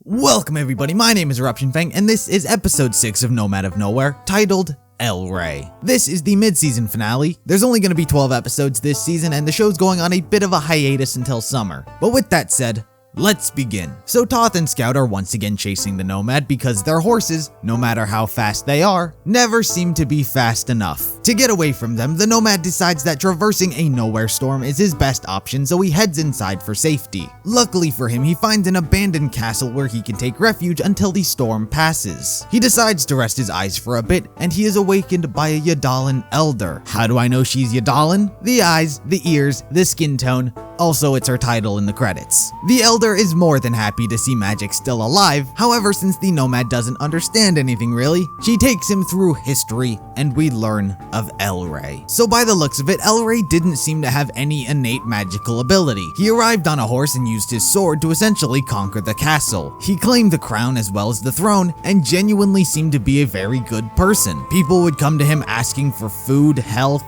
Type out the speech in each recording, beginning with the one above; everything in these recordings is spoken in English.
Welcome everybody, my name is EruptionFang and this is episode 6 of Nomad of Nowhere, titled El Rey. This is the mid-season finale. There's only going to be 12 episodes this season and the show's going on a bit of a hiatus until summer. But with that said, let's begin. So Toth and Scout are once again chasing the Nomad because their horses, no matter how fast they are, never seem to be fast enough. To get away from them, the Nomad decides that traversing a nowhere storm is his best option, so he heads inside for safety. Luckily for him, he finds an abandoned castle where he can take refuge until the storm passes. He decides to rest his eyes for a bit, and he is awakened by a Yadalan elder. How do I know she's Yadalan? The eyes, the ears, the skin tone. Also, it's her title in the credits. The elder is more than happy to see magic still alive. However, since the Nomad doesn't understand anything really, she takes him through history and we learn of El Rey. So by the looks of it, El Rey didn't seem to have any innate magical ability. He arrived on a horse and used his sword to essentially conquer the castle. He claimed the crown as well as the throne and genuinely seemed to be a very good person. People would come to him asking for food, health,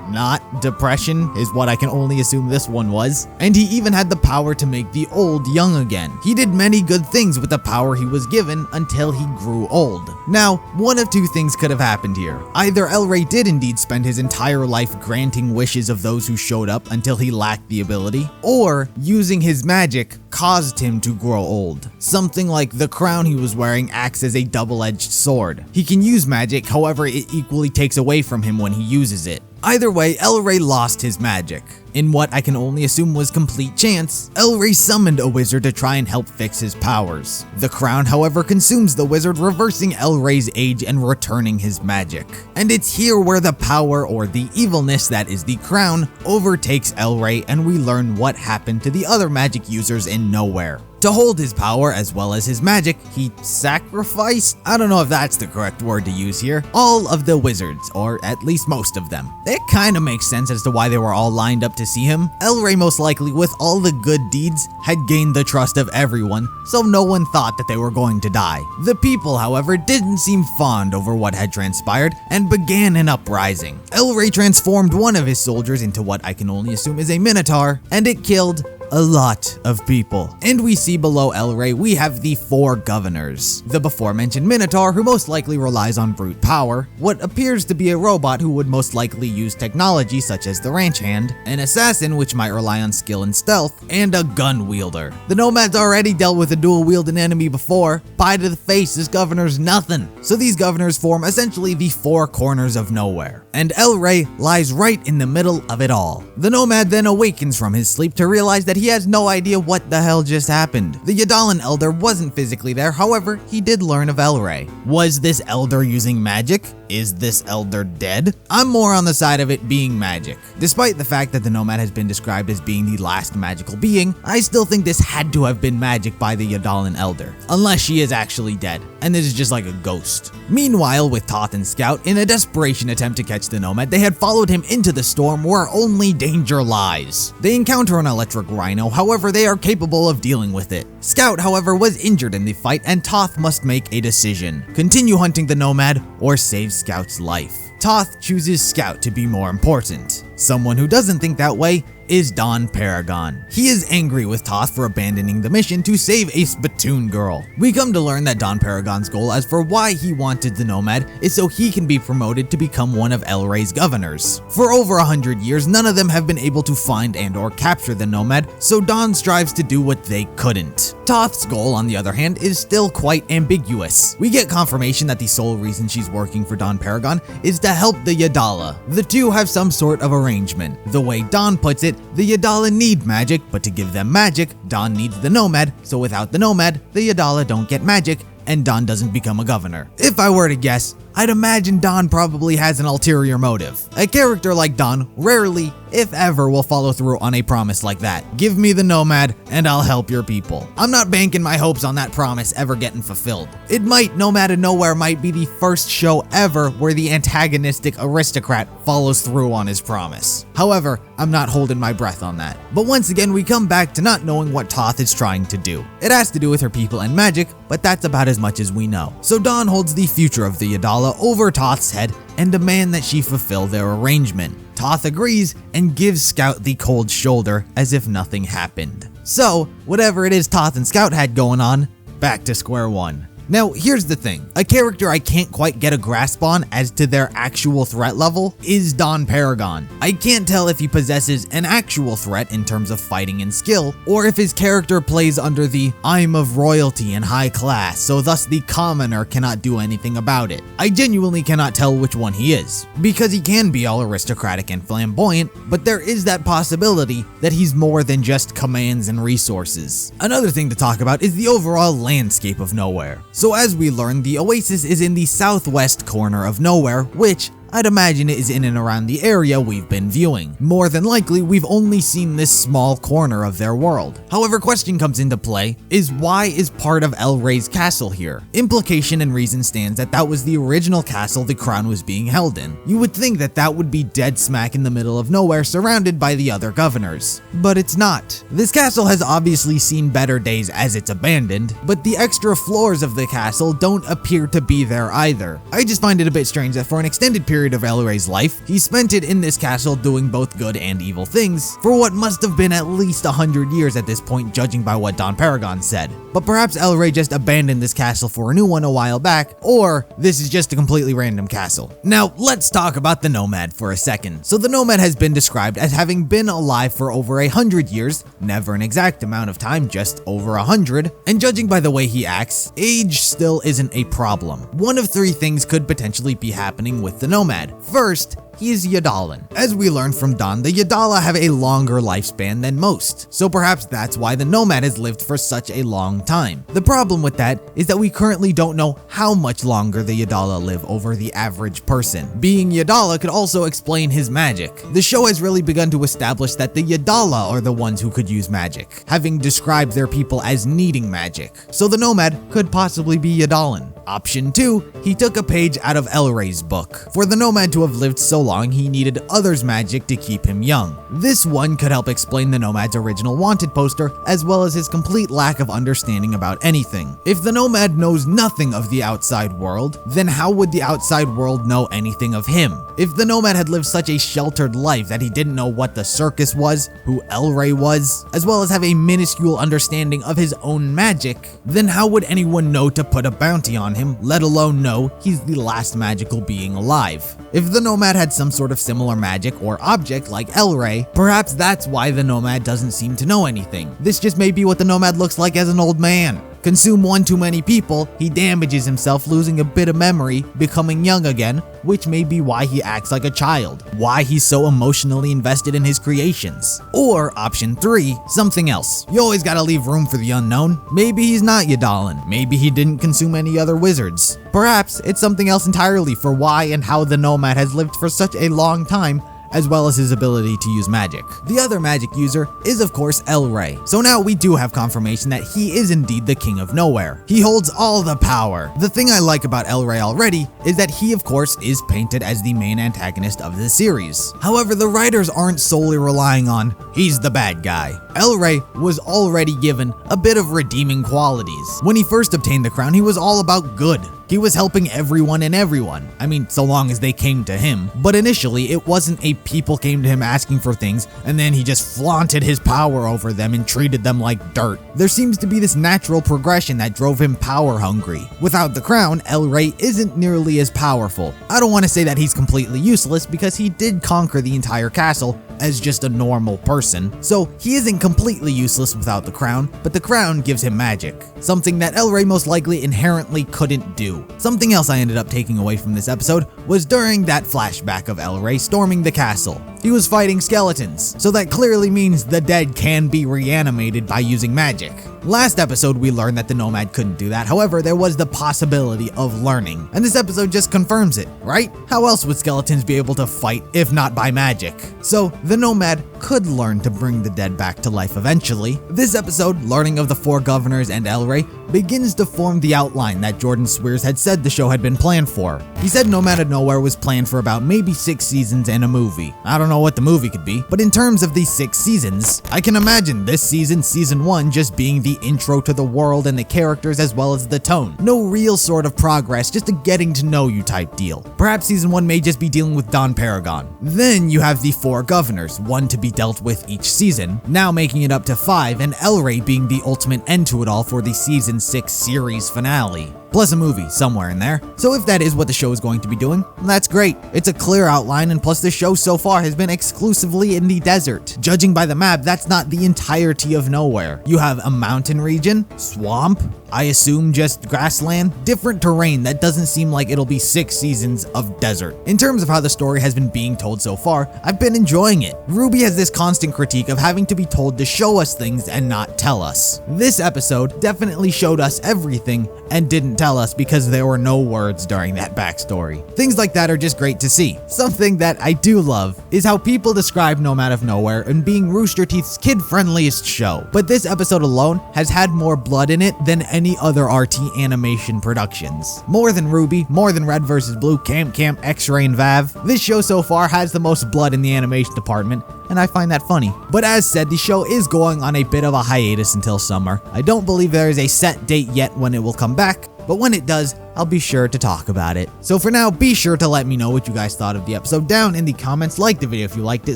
not depression is what I can only assume this one was. And he even had the power to make the old young again. He did many good things with the power he was given until he grew old. Now, one of two things could have happened here. Either El Rey did indeed spend his entire life granting wishes of those who showed up until he lacked the ability, or using his magic caused him to grow old. Something like the crown he was wearing acts as a double-edged sword. He can use magic, however it equally takes away from him when he uses it. Either way, El Rey lost his magic. In what I can only assume was complete chance, El Rey summoned a wizard to try and help fix his powers. The crown, however, consumes the wizard, reversing El Rey's age and returning his magic. And it's here where the power, or the evilness that is the crown, overtakes El Rey and we learn what happened to the other magic users in Nowhere. To hold his power as well as his magic, he sacrificed, I don't know if that's the correct word to use here, all of the wizards, or at least most of them. It kinda makes sense as to why they were all lined up to see him. El Rey most likely, with all the good deeds, had gained the trust of everyone, so no one thought that they were going to die. The people, however, didn't seem fond over what had transpired and began an uprising. El Rey transformed one of his soldiers into what I can only assume is a minotaur, and it killed a lot of people. And we see below El Rey, we have the 4 governors. The before mentioned Minotaur, who most likely relies on brute power, what appears to be a robot who would most likely use technology such as the ranch hand, an assassin which might rely on skill and stealth, and a gun wielder. The Nomad's already dealt with a dual wielding enemy before. Pie to the face, this governor's nothing. So these governors form essentially the 4 corners of Nowhere. And El Rey lies right in the middle of it all. The Nomad then awakens from his sleep to realize that he has no idea what the hell just happened. The Yadalan elder wasn't physically there, however, he did learn of El Rey. Was this elder using magic? Is this elder dead? I'm more on the side of it being magic. Despite the fact that the Nomad has been described as being the last magical being, I still think this had to have been magic by the Yadalan elder. Unless she is actually dead, and this is just like a ghost. Meanwhile, with Toth and Scout, in a desperation attempt to catch the Nomad, they had followed him into the storm where only danger lies. They encounter an electric rhino, however they are capable of dealing with it. Scout, however, was injured in the fight and Toth must make a decision. Continue hunting the Nomad or save Scout's life. Toth chooses Scout to be more important. Someone who doesn't think that way is Don Paragon. He is angry with Toth for abandoning the mission to save a spittoon girl. We come to learn that Don Paragon's goal as for why he wanted the Nomad is so he can be promoted to become one of El Rey's governors. For over 100 years, none of them have been able to find and or capture the Nomad, so Don strives to do what they couldn't. Toth's goal, on the other hand, is still quite ambiguous. We get confirmation that the sole reason she's working for Don Paragon is to help the Yadala. The two have some sort of arrangement. The way Don puts it, the Yadala need magic, but to give them magic, Don needs the Nomad, so without the Nomad, the Yadala don't get magic, and Don doesn't become a governor. If I were to guess, I'd imagine Don probably has an ulterior motive. A character like Don rarely, if ever, will follow through on a promise like that. Give me the Nomad and I'll help your people. I'm not banking my hopes on that promise ever getting fulfilled. It might, Nomad of Nowhere might be the first show ever where the antagonistic aristocrat follows through on his promise. However, I'm not holding my breath on that. But once again, we come back to not knowing what Toth is trying to do. It has to do with her people and magic, but that's about as much as we know. So Don holds the future of the Yadala over Toth's head and demand that she fulfill their arrangement. Toth agrees and gives Scout the cold shoulder as if nothing happened. So, whatever it is Toth and Scout had going on, back to square one. Now, here's the thing. A character I can't quite get a grasp on as to their actual threat level is Don Paragon. I can't tell if he possesses an actual threat in terms of fighting and skill, or if his character plays under the I'm of royalty and high class, so thus the commoner cannot do anything about it. I genuinely cannot tell which one he is, because he can be all aristocratic and flamboyant, but there is that possibility that he's more than just commands and resources. Another thing to talk about is the overall landscape of Nowhere. So as we learn, the Oasis is in the southwest corner of Nowhere, which I'd imagine it is in and around the area we've been viewing. More than likely, we've only seen this small corner of their world. However, question comes into play is why is part of El Rey's castle here? Implication and reason stands that that was the original castle the crown was being held in. You would think that that would be dead smack in the middle of nowhere surrounded by the other governors. But it's not. This castle has obviously seen better days as it's abandoned, but the extra floors of the castle don't appear to be there either. I just find it a bit strange that for an extended period of El Rey's life, he spent it in this castle doing both good and evil things for what must have been at least 100 years at this point, judging by what Don Paragon said. But perhaps El Rey just abandoned this castle for a new one a while back, or this is just a completely random castle. Now, let's talk about the Nomad for a second. So the Nomad has been described as having been alive for over 100 years, never an exact amount of time, just over 100, and judging by the way he acts, age still isn't a problem. One of three things could potentially be happening with the Nomad. First, he is Yadalan. As we learned from Don, the Yadala have a longer lifespan than most, so perhaps that's why the Nomad has lived for such a long time. The problem with that is that we currently don't know how much longer the Yadala live over the average person. Being Yadala could also explain his magic. The show has really begun to establish that the Yadala are the ones who could use magic, having described their people as needing magic, so the Nomad could possibly be Yadalan. Option 2, he took a page out of El Rey's book. For the Nomad to have lived so long, he needed others' magic to keep him young. This one could help explain the Nomad's original wanted poster, as well as his complete lack of understanding about anything. If the Nomad knows nothing of the outside world, then how would the outside world know anything of him? If the Nomad had lived such a sheltered life that he didn't know what the circus was, who El Rey was, as well as have a minuscule understanding of his own magic, then how would anyone know to put a bounty on him, let alone know he's the last magical being alive? If the Nomad had some sort of similar magic or object like El Rey, perhaps that's why the Nomad doesn't seem to know anything. This just may be what the Nomad looks like as an old man. Consume one too many people, he damages himself, losing a bit of memory, becoming young again, which may be why he acts like a child, why he's so emotionally invested in his creations. Or option 3, something else. You always gotta leave room for the unknown. Maybe he's not Yadalan, maybe he didn't consume any other wizards. Perhaps it's something else entirely for why and how the Nomad has lived for such a long time, as well as his ability to use magic. The other magic user is of course El Rey. So now we do have confirmation that he is indeed the King of Nowhere. He holds all the power. The thing I like about El Rey already is that he of course is painted as the main antagonist of the series. However, the writers aren't solely relying on he's the bad guy. El Rey was already given a bit of redeeming qualities. When he first obtained the crown, he was all about good. He was helping everyone and everyone. I mean, so long as they came to him. But initially, it wasn't a people came to him asking for things, and then he just flaunted his power over them and treated them like dirt. There seems to be this natural progression that drove him power hungry. Without the crown, El Rey isn't nearly as powerful. I don't want to say that he's completely useless because he did conquer the entire castle as just a normal person, so he isn't completely useless without the crown, but the crown gives him magic, something that El Rey most likely inherently couldn't do. Something else I ended up taking away from this episode was during that flashback of El Rey storming the castle. He was fighting skeletons, so that clearly means the dead can be reanimated by using magic. Last episode we learned that the Nomad couldn't do that, however there was the possibility of learning, and this episode just confirms it, right? How else would skeletons be able to fight if not by magic? So the Nomad could learn to bring the dead back to life eventually. This episode, learning of the 4 governors and El Rey, begins to form the outline that Jordan Swears had said the show had been planned for. He said Nomad of Nowhere was planned for about maybe 6 seasons and a movie. I don't don't know what the movie could be, but in terms of these 6 seasons, I can imagine this season, season 1, just being the intro to the world and the characters as well as the tone. No real sort of progress, just a getting to know you type deal. Perhaps season 1 may just be dealing with Don Paragon. Then you have the 4 governors, 1 to be dealt with each season, now making it up to 5, and El Rey being the ultimate end to it all for the season 6 series finale. Plus a movie somewhere in there. So if that is what the show is going to be doing, that's great. It's a clear outline, and plus the show so far has been exclusively in the desert. Judging by the map, that's not the entirety of nowhere. You have a mountain region, swamp, I assume just grassland, different terrain that doesn't seem like it'll be 6 seasons of desert. In terms of how the story has been being told so far, I've been enjoying it. Ruby has this constant critique of having to be told to show us things and not tell us. This episode definitely showed us everything and didn't tell us because there were no words during that backstory. Things like that are just great to see. Something that I do love is how people describe Nomad of Nowhere and being Rooster Teeth's kid-friendliest show. But this episode alone has had more blood in it than any other RT animation productions. More than Ruby, more than Red vs. Blue, Camp Camp, X-Ray, and Vav, this show so far has the most blood in the animation department, and I find that funny. But as said, the show is going on a bit of a hiatus until summer. I don't believe there is a set date yet when it will come back, but when it does, I'll be sure to talk about it. So for now, be sure to let me know what you guys thought of the episode down in the comments. Like the video if you liked it,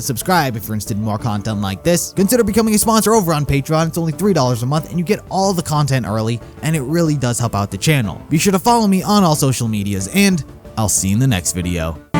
subscribe if you're interested in more content like this. Consider becoming a sponsor over on Patreon. It's only $3 a month and you get all the content early, and it really does help out the channel. Be sure to follow me on all social medias, and I'll see you in the next video.